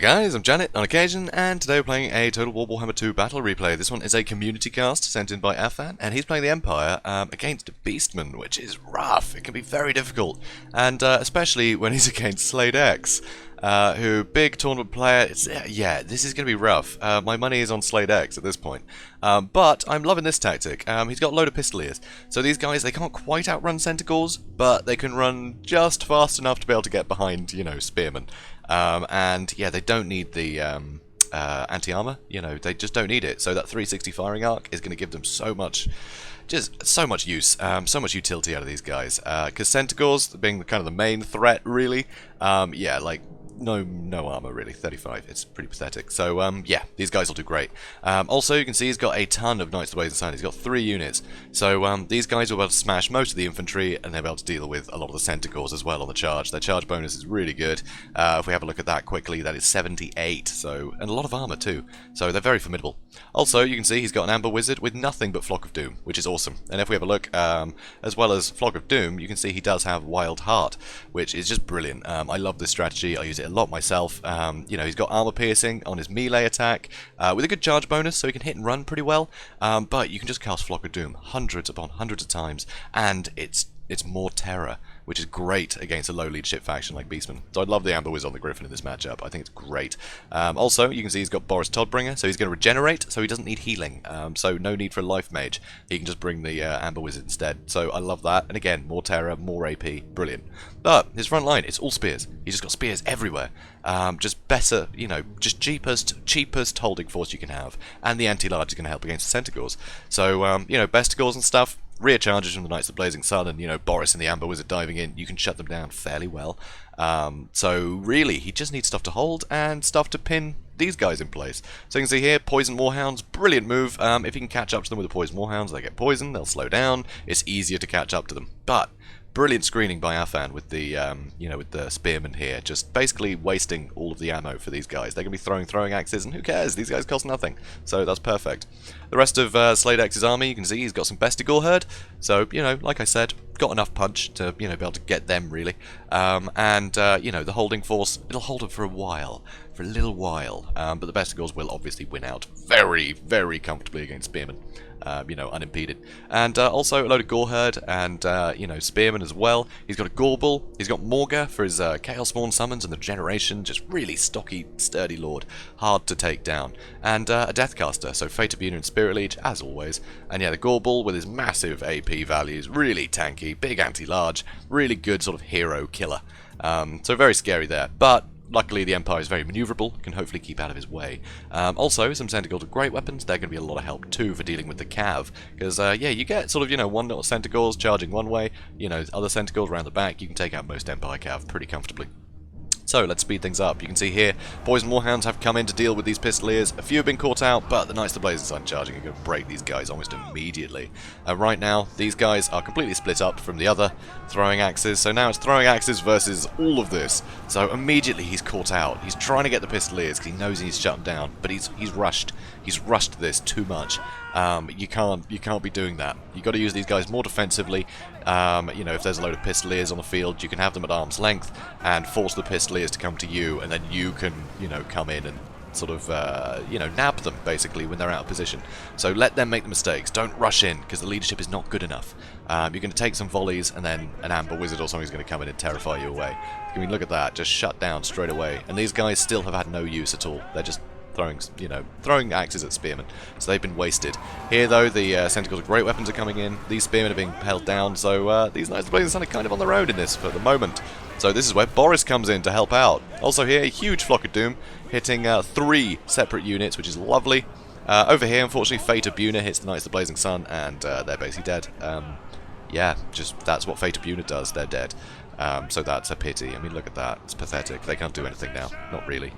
Hey guys, I'm Janet on occasion, and today we're playing a Total War Warhammer 2 Battle Replay. This one is a community cast sent in by Afan, and he's playing the Empire against Beastmen, which is rough. It can be very difficult, and especially when he's against Slade X, who, big tournament player. Yeah, this is going to be rough. My money is on Slade X at this point, but I'm loving this tactic. He's got a load of pistoliers, so these guys, they can't quite outrun Centaurs, but they can run just fast enough to be able to get behind, you know, spearmen. And yeah, they don't need the anti-armor, you know, they just don't need it. So that 360 firing arc is going to give them so much, just so much use, so much utility out of these guys. Because Centaurs being kind of the main threat, really, yeah, like no armor really, 35, it's pretty pathetic. So yeah, these guys will do great. Also, you can see he's got a ton of Knights of the Blazing Sun. He's got 3 units, so these guys will be able to smash most of the infantry, and they'll be able to deal with a lot of the Centaurs as well on the charge. Their charge bonus is really good. If we have a look at that quickly, that is 78, so, and a lot of armor too, so they're very formidable. Also, you can see he's got an Amber Wizard with nothing but Flock of Doom, which is awesome. And if we have a look, as well as Flock of Doom, you can see he does have Wild Heart, which is just brilliant. I love this strategy. I use it a lot myself. You know, he's got armor piercing on his melee attack with a good charge bonus, so he can hit and run pretty well. But you can just cast Flock of Doom hundreds upon hundreds of times, and it's more terror, which is great against a low leadership faction like Beastmen. So I'd love the Amber Wizard on the Griffin in this matchup. I think it's great. Also, you can see he's got Boris Toddbringer, so he's going to regenerate, so he doesn't need healing. So no need for a life mage. He can just bring the Amber Wizard instead. So I love that. And again, more terror, more AP, brilliant. But his front line, it's all spears. He's just got spears everywhere. Just better, you know, just cheapest holding force you can have. And the anti-large is going to help against the Centaurs. So, you know, Bestigors and stuff, rear charges from the Knights of the Blazing Sun, and, you know, Boris and the Amber Wizard diving in, you can shut them down fairly well. So really, he just needs stuff to hold and stuff to pin these guys in place. So you can see here, Poison Warhounds, brilliant move. If you can catch up to them with the Poison Warhounds, they get poisoned, they'll slow down, it's easier to catch up to them. But brilliant screening by Afan with the, you know, with the spearmen here, just basically wasting all of the ammo for these guys. They're going to be throwing axes, and who cares? These guys cost nothing, so that's perfect. The rest of Slade X's army, you can see he's got some Bestigor herd, so, you know, like I said, got enough punch to, you know, be able to get them, really. And, you know, the holding force, it'll hold them for a while, for a little while, but the Bestigors will obviously win out very, very comfortably against spearmen. You know, unimpeded. And also a load of Gore herd and, you know, spearmen as well. He's got a Gore Bull. He's got Morga for his Chaos Spawn summons and the Generation. Just really stocky, sturdy lord. Hard to take down. And a Deathcaster, so Fate of Unit and Spirit Leech, as always. And yeah, the Gore Bull with his massive AP values. Really tanky, big anti-large. Really good sort of hero killer. So very scary there. But luckily, the Empire is very maneuverable, can hopefully keep out of his way. Also, some Centaurs are great weapons. They're going to be a lot of help, too, for dealing with the Cav. Because, yeah, you get sort of, you know, one little Centaurs charging one way, you know, other Centaurs around the back. You can take out most Empire Cav pretty comfortably. So, let's speed things up. You can see here, Poison Warhounds have come in to deal with these Pistoliers. A few have been caught out, but the Knights of the Blazing Sun charging are going to break these guys almost immediately. Right now, these guys are completely split up from the other throwing axes, so now it's throwing axes versus all of this. So immediately he's caught out. He's trying to get the Pistoliers because he knows he needs to shut them down, but he's rushed. He's rushed this too much. You can't be doing that. You've got to use these guys more defensively. You know, if there's a load of Pistoliers on the field, you can have them at arm's length and force the Pistoliers to come to you, and then you can, you know, come in and sort of, you know, nab them, basically, when they're out of position. So let them make the mistakes. Don't rush in, because the leadership is not good enough. You're going to take some volleys, and then an Amber Wizard or something's going to come in and terrify you away. I mean, look at that. Just shut down straight away. And these guys still have had no use at all. They're just throwing axes at spearmen, so they've been wasted. Here, though, the Centaurs, great weapons are coming in. These spearmen are being held down, so these Knights of the Blazing Sun are kind of on their own in this for the moment. So this is where Boris comes in to help out. Also here, a huge Flock of Doom, hitting 3 separate units, which is lovely. Over here, unfortunately, Fate of Buna hits the Knights of the Blazing Sun, and they're basically dead. Yeah, just that's what Fate of Buna does. They're dead. So that's a pity. I mean, look at that. It's pathetic. They can't do anything now. Not really.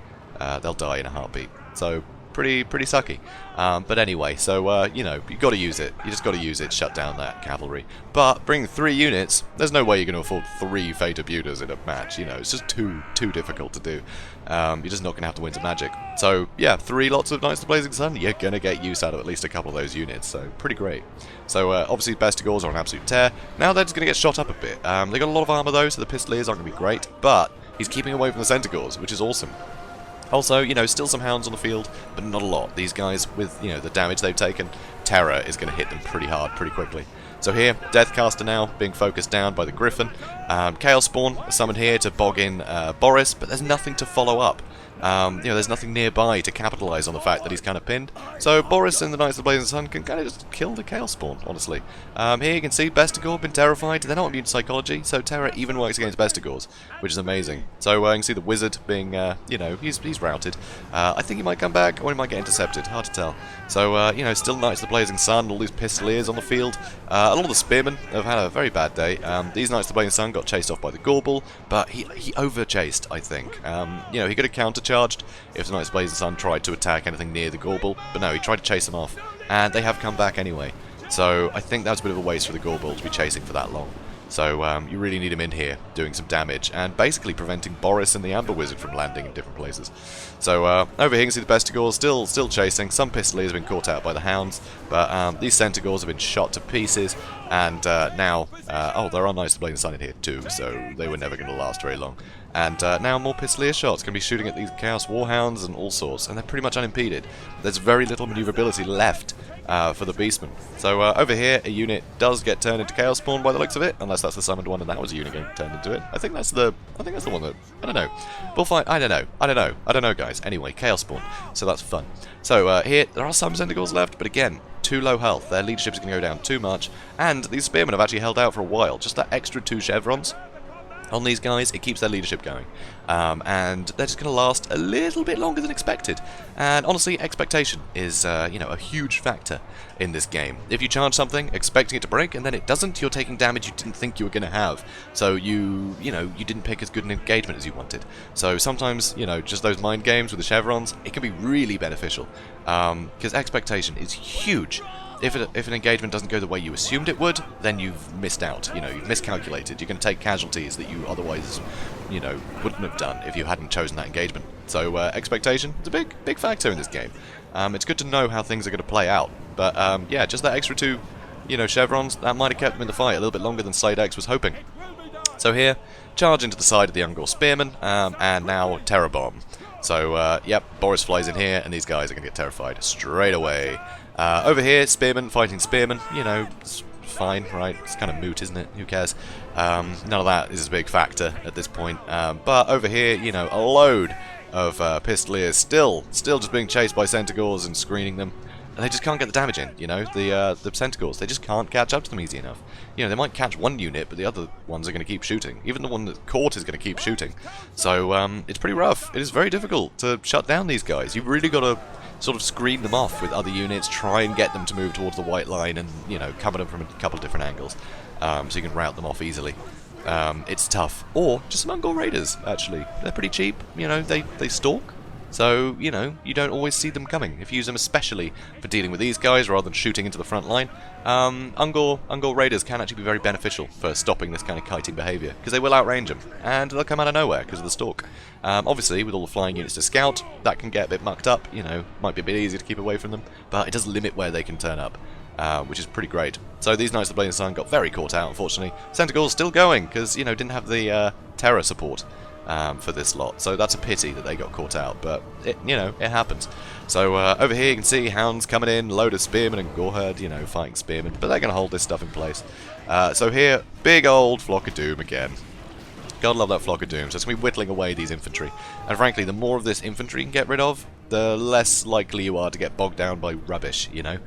They'll die in a heartbeat. So pretty sucky. But anyway, so you know, you got to use it. You just got to use it. Shut down that cavalry. But bring 3 units. There's no way you're going to afford 3 Fate of Bunas in a match. You know, it's just too difficult to do. You're just not going to have to win to magic. So yeah, 3 lots of Knights of the Blazing Sun. You're going to get use out of at least a couple of those units. So pretty great. So obviously Bestigors are an absolute tear. Now they're just going to get shot up a bit. They got a lot of armor though, so the Pistoliers aren't going to be great. But he's keeping away from the Centaurs, which is awesome. Also, you know, still some hounds on the field, but not a lot. These guys, with, you know, the damage they've taken, terror is going to hit them pretty hard, pretty quickly. So here, Deathcaster now being focused down by the Griffin. Chaos Spawn summoned here to bog in Boris, but there's nothing to follow up. You know, there's nothing nearby to capitalise on the fact that he's kind of pinned. So Boris and the Knights of the Blazing Sun can kind of just kill the Chaos Spawn, honestly. Here you can see Bestigor been terrified. They're not immune to psychology, so Terror even works against Bestigors, which is amazing. So you can see the Wizard being, you know, he's routed. I think he might come back, or he might get intercepted. Hard to tell. So, you know, still Knights of the Blazing Sun, all these Pistoliers on the field. A lot of the Spearmen have had a very bad day. These Knights of the Blazing Sun got chased off by the Gorbel, but he over-chased, I think. You know, he could have counter-charged if the Knights of the Blazing Sun tried to attack anything near the Gorbel, but no, he tried to chase them off, and they have come back anyway. So I think that's a bit of a waste for the Gorbel to be chasing for that long. So you really need him in here doing some damage and basically preventing Boris and the Amber Wizard from landing in different places. So over here you can see the Bestigors still chasing. Some Pistoliers have been caught out by the Hounds, but these Centaurs have been shot to pieces, and now oh, there are Knights of the Blazing Sun in here too, so they were never going to last very long. And now more Pistolier shots going to be shooting at these Chaos Warhounds and all sorts, and they're pretty much unimpeded. There's very little maneuverability left for the Beastmen. So over here, a unit does get turned into Chaos Spawn by the looks of it, unless that's the summoned one and that was a unit getting turned into it. I think that's the one that, I don't know. We'll find, I don't know guys. Anyway, Chaos Spawn, so that's fun. So here, there are some Centaurs left, but again, too low health. Their leadership is going to go down too much, and these Spearmen have actually held out for a while. Just that extra 2 chevrons on these guys, it keeps their leadership going. And they're just going to last a little bit longer than expected. And honestly, expectation is, you know, a huge factor in this game. If you charge something, expecting it to break, and then it doesn't, you're taking damage you didn't think you were going to have. So you know, you didn't pick as good an engagement as you wanted. So sometimes, you know, just those mind games with the chevrons, it can be really beneficial. Because expectation is huge. If an engagement doesn't go the way you assumed it would, then you've missed out. You know, you've miscalculated. You're going to take casualties that you otherwise, you know, wouldn't have done if you hadn't chosen that engagement. So expectation is a big factor in this game. It's good to know how things are going to play out. But yeah, just that extra 2, you know, chevrons, that might have kept them in the fight a little bit longer than Slade X was hoping. So here, charge into the side of the Ungor Spearmen, and now Terror Bomb. So yep, Boris flies in here, and these guys are going to get terrified straight away. Over here, Spearmen fighting Spearmen, you know, it's fine, right? It's kind of moot, isn't it? Who cares? None of that is a big factor at this point. But over here, you know, a load of Pistoliers still just being chased by Centaurs and screening them. And they just can't get the damage in, you know, the Centaurs, they just can't catch up to them easy enough. You know, they might catch one unit, but the other ones are going to keep shooting. Even the one that's caught is going to keep shooting. So, it's pretty rough. It is very difficult to shut down these guys. You've really got to sort of screen them off with other units, try and get them to move towards the white line and, you know, cover them from a couple of different angles, so you can route them off easily. It's tough. Or, just some Ungor Raiders, actually. They're pretty cheap, you know, they stalk. So, you know, you don't always see them coming. If you use them especially for dealing with these guys rather than shooting into the front line, Ungor Raiders can actually be very beneficial for stopping this kind of kiting behaviour, because they will outrange them, and they'll come out of nowhere because of the stalk. Obviously, with all the flying units to scout, that can get a bit mucked up, you know, might be a bit easier to keep away from them, but it does limit where they can turn up, which is pretty great. So these Knights of the Blazing Sun got very caught out, unfortunately. Centaur's still going, because, you know, didn't have the terror support. For this lot, so that's a pity that they got caught out, but it, you know, it happens. So over here you can see Hounds coming in, load of Spearmen and Goreherd, you know, fighting Spearmen, but they're going to hold this stuff in place. So here, big old Flock of Doom again. Gotta love that Flock of Doom, so it's going to be whittling away these infantry, and frankly, the more of this infantry you can get rid of, the less likely you are to get bogged down by rubbish, you know.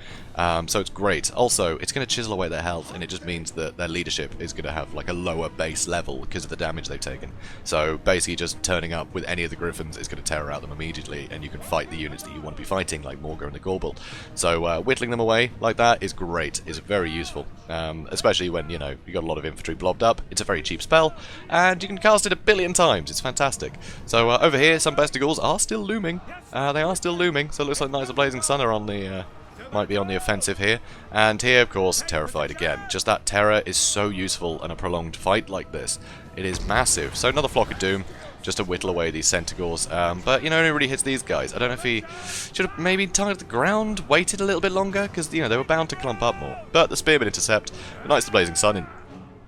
So it's great. Also, it's going to chisel away their health, and it just means that their leadership is going to have like a lower base level because of the damage they've taken. So basically just turning up with any of the Griffins is going to terror out them immediately, and you can fight the units that you want to be fighting, like Morgar and the Gorbel. So whittling them away like that is great, is very useful, especially when, you know, you've got a lot of infantry blobbed up. It's a very cheap spell, and you can cast it 1 billion times. It's fantastic. So over here, some Bestigors are still looming. They are still looming, so it looks like Knights of Blazing Sun are on the... might be on the offensive here, and here of course terrified again. Just that terror is so useful in a prolonged fight like this. It is massive. So another Flock of Doom just to whittle away these Centaurs, but you know, it really hits these guys. I don't know if he should have maybe targeted the ground, waited a little bit longer, because you know they were bound to clump up more, but the Spearmen intercept. The Knights of the Blazing Sun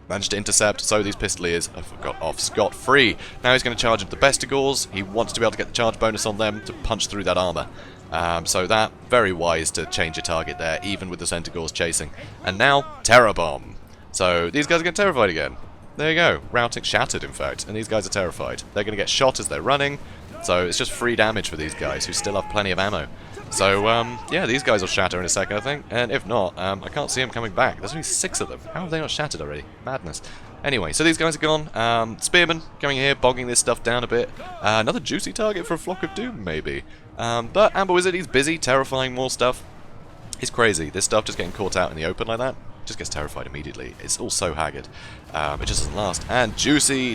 Managed to intercept, so these Pistoliers have got off scot-free. Now he's going to charge into the Bestigors. He wants to be able to get the charge bonus on them to punch through that armor. So that, very wise to change your target there, even with the Centaurs chasing. And now, Terror Bomb. So these guys are getting terrified again. There you go. Routing shattered, in fact, and these guys are terrified. They're going to get shot as they're running, so it's just free damage for these guys who still have plenty of ammo. So, yeah, these guys will shatter in a second, I think, and if not, I can't see them coming back. There's only 6 of them. How have they not shattered already? Madness. Anyway, so these guys are gone. Spearmen coming here, bogging this stuff down a bit. Another juicy target for a Flock of Doom, maybe. But Amber Wizard, he's busy terrifying more stuff. He's crazy. This stuff just getting caught out in the open like that just gets terrified immediately. It's all so haggard. It just doesn't last. And juicy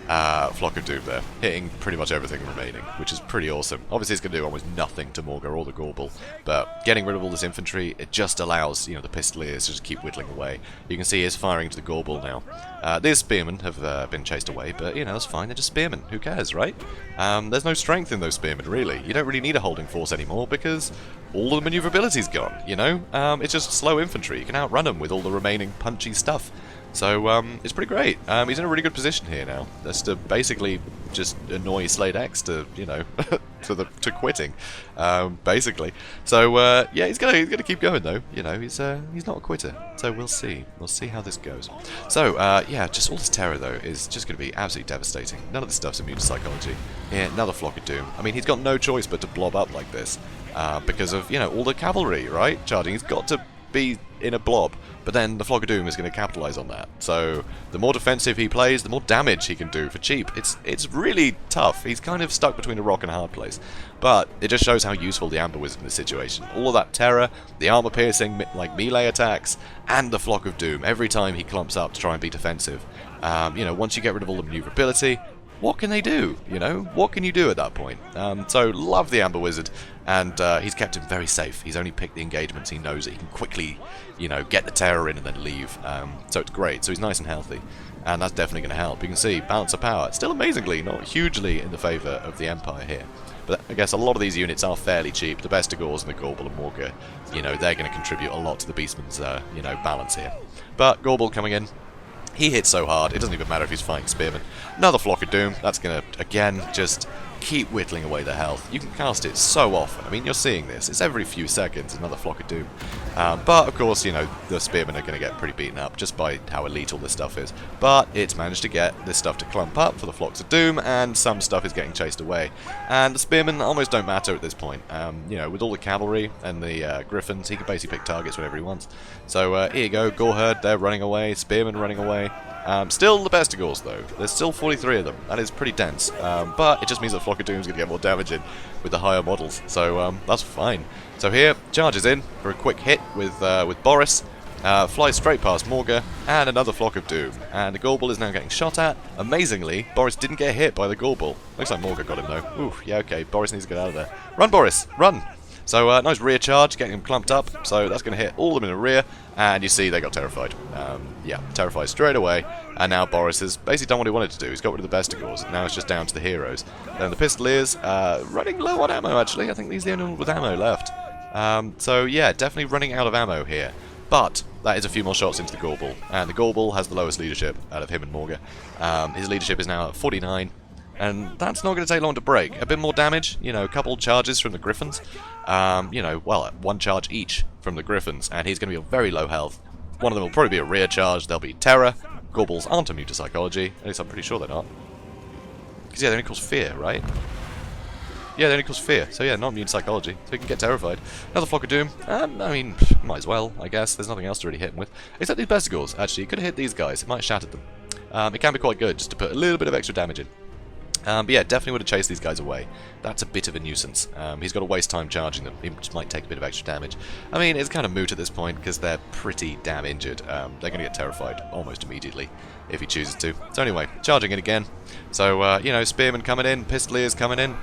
Flock of Doom there, hitting pretty much everything remaining, which is pretty awesome. Obviously it's going to do almost nothing to Morga or the Gorbel, but getting rid of all this infantry, it just allows, you know, the Pistoliers to just keep whittling away. You can see he's firing into the Gorbel now. These Spearmen have been chased away, but, you know, that's fine, they're just Spearmen, who cares, right? There's no strength in those Spearmen, really. You don't really need a holding force anymore, because all the maneuverability's gone, you know? It's just slow infantry, you can outrun them with all the remaining punchy stuff. So, it's pretty great. He's in a really good position here now. That's to basically just annoy Slade X to, you know, to quitting, basically. So, yeah, he's gonna keep going though. You know, he's not a quitter. So we'll see. We'll see how this goes. So, yeah, just all this terror though is just gonna be absolutely devastating. None of this stuff's immune to psychology. Yeah, another Flock of Doom. I mean, he's got no choice but to blob up like this, because of, you know, all the cavalry, right? Charging. He's got to be in a blob, but then the Flock of Doom is going to capitalise on that. So the more defensive he plays, the more damage he can do for cheap. It's really tough. He's kind of stuck between a rock and a hard place. But it just shows how useful the Amber Wizard in this situation. All of that terror, the armor piercing, like melee attacks, and the Flock of Doom every time he clumps up to try and be defensive. You know, once you get rid of all the maneuverability, what can they do? You know, what can you do at that point? So love the Amber Wizard, and he's kept him very safe. He's only picked the engagements he knows that he can quickly, you know, get the terror in and then leave. So it's great. So he's nice and healthy, and that's definitely going to help. You can see balance of power, still amazingly not hugely in the favour of the Empire here. But I guess a lot of these units are fairly cheap. The Bestigors and the Gorbel and Morga, you know, they're going to contribute a lot to the Beastmen's, you know, balance here. But Gorbel coming in. He hits so hard, it doesn't even matter if he's fighting Spearmen. Another Flock of Doom, that's going to, again, just keep whittling away the health. You can cast it so often. I mean, you're seeing this. It's every few seconds, another Flock of Doom. But, of course, you know, the Spearmen are going to get pretty beaten up just by how elite all this stuff is. But it's managed to get this stuff to clump up for the Flocks of Doom, and some stuff is getting chased away. And the Spearmen almost don't matter at this point. You know, with all the cavalry and the Griffins, he can basically pick targets whenever he wants. So, here you go, Goreherd, they're running away, Spearmen running away. Still the Bestigors, though. There's still 43 of them. That is pretty dense. But it just means that Flock of Doom is going to get more damage in with the higher models. So that's fine. So here, charges in for a quick hit with Boris. Flies straight past Morga, and another Flock of Doom. And the Gorbel is now getting shot at. Amazingly, Boris didn't get hit by the Gorbel. Looks like Morga got him, though. Ooh, yeah, okay. Boris needs to get out of there. Run, Boris! Run! So, nice rear charge, getting him clumped up, so that's going to hit all of them in the rear, and you see they got terrified. Yeah, terrified straight away, and now Boris has basically done what he wanted to do. He's got rid of the Bestigors, and now it's just down to the heroes. Then the Pistoliers, running low on ammo, actually. I think these are the only ones with ammo left. So, yeah, definitely running out of ammo here. But that is a few more shots into the Gorbel, and the Gorbel has the lowest leadership out of him and Morga. His leadership is now at 49. And that's not going to take long to break. A bit more damage, you know, a couple charges from the Griffins. You know, well, one charge each from the Griffins, and he's going to be on very low health. One of them will probably be a rear charge, there'll be terror. Gorbels aren't immune to psychology, at least I'm pretty sure they're not. Because, yeah, they only cause fear, right? Yeah, they only cause fear, so yeah, not immune to psychology, so he can get terrified. Another Flock of Doom, I mean, might as well, I guess. There's nothing else to really hit him with. Except these Bestigors, actually, he could have hit these guys, it might have shattered them. It can be quite good, just to put a little bit of extra damage in. But yeah, definitely would have chased these guys away. That's a bit of a nuisance. He's got to waste time charging them. He just might take a bit of extra damage. I mean, it's kind of moot at this point because they're pretty damn injured. They're going to get terrified almost immediately if he chooses to. So anyway, charging in again. So, you know, Spearmen coming in, Pistoliers coming in.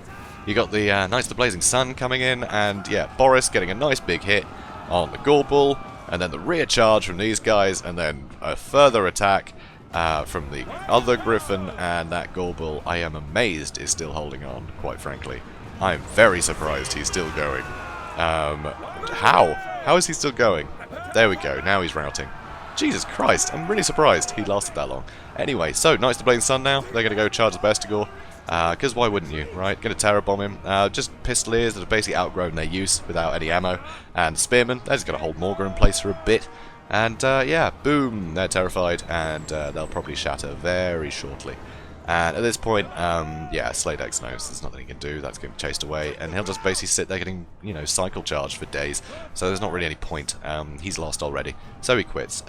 You got the Knights of the Blazing Sun coming in, and yeah, Boris getting a nice big hit on the Gorbel, and then the rear charge from these guys, and then a further attack from the other Griffin, and that Gorbel, I am amazed, is still holding on, quite frankly. I am very surprised he's still going. How? How is he still going? There we go, now he's routing. Jesus Christ, I'm really surprised he lasted that long. Anyway, so Knights of the Blazing Sun now. They're going to go charge the Bestigor. Because why wouldn't you, right? Going to terror bomb him. Just Pistoliers that have basically outgrown their use without any ammo. And Spearmen, they're just going to hold Morgar in place for a bit. And yeah, boom, they're terrified, and they'll probably shatter very shortly. And at this point, yeah, Sladex knows there's nothing he can do. That's getting chased away, and he'll just basically sit there getting, you know, cycle charged for days. So there's not really any point. He's lost already, so he quits.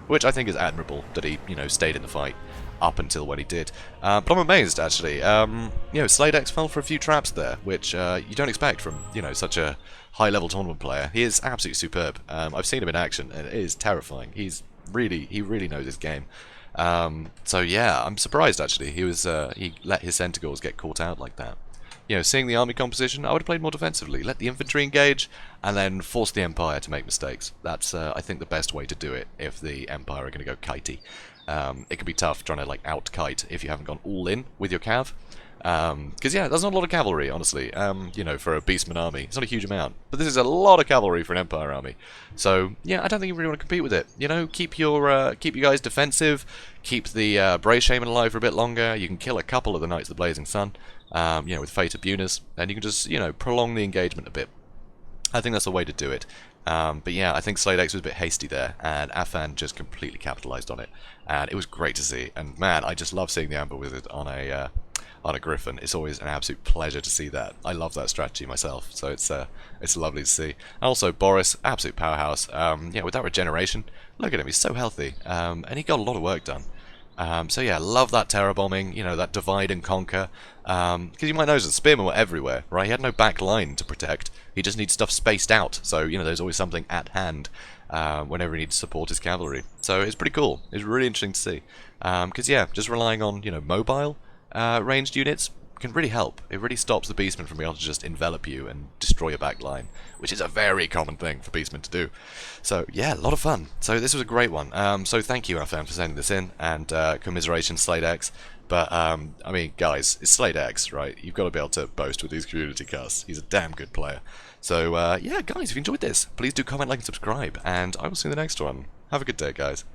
Which I think is admirable that he, you know, stayed in the fight up until when he did. But I'm amazed, actually. You know, Sladex fell for a few traps there, which you don't expect from, you know, such a high-level tournament player. He is absolutely superb. I've seen him in action, and it is terrifying. He really knows his game. So yeah, I'm surprised actually. He let his Centaurs get caught out like that. You know, seeing the army composition, I would have played more defensively. Let the infantry engage, and then force the Empire to make mistakes. That's, I think, the best way to do it if the Empire are going to go kitey. It can be tough trying to like out-kite if you haven't gone all in with your cav. Because yeah, there's not a lot of cavalry, honestly. You know, for a Beastman army, it's not a huge amount, but this is a lot of cavalry for an Empire army. So yeah, I don't think you really want to compete with it. You know, keep you guys defensive, keep the Bray Shaman alive for a bit longer. You can kill a couple of the Knights of the Blazing Sun, you know, with Fate of Bunas, and you can just, you know, prolong the engagement a bit. I think that's the way to do it. But yeah, I think Sladex was a bit hasty there, and Afan just completely capitalized on it, and it was great to see. And man, I just love seeing the Amber Wizard on a Griffin. It's always an absolute pleasure to see that. I love that strategy myself, so it's lovely to see. And also Boris, absolute powerhouse. Yeah, with that regeneration, look at him, he's so healthy, and he got a lot of work done. So yeah, love that terror bombing, you know, that divide and conquer. Because you might notice that Spearmen were everywhere, right? He had no back line to protect. He just needs stuff spaced out. So, you know, there's always something at hand whenever he needs to support his cavalry. So it's pretty cool. It's really interesting to see. Because yeah, just relying on, you know, mobile ranged units can really help. It really stops the Beastmen from being able to just envelop you and destroy your back line, which is a very common thing for Beastmen to do. So yeah, a lot of fun. So this was a great one. So thank you, Afan, for sending this in, and commiserations, Sladex. But I mean, guys, it's Sladex, right? You've got to be able to boast with these community casts. He's a damn good player. So yeah, guys, if you enjoyed this, please do comment, like, and subscribe, and I will see you in the next one. Have a good day, guys.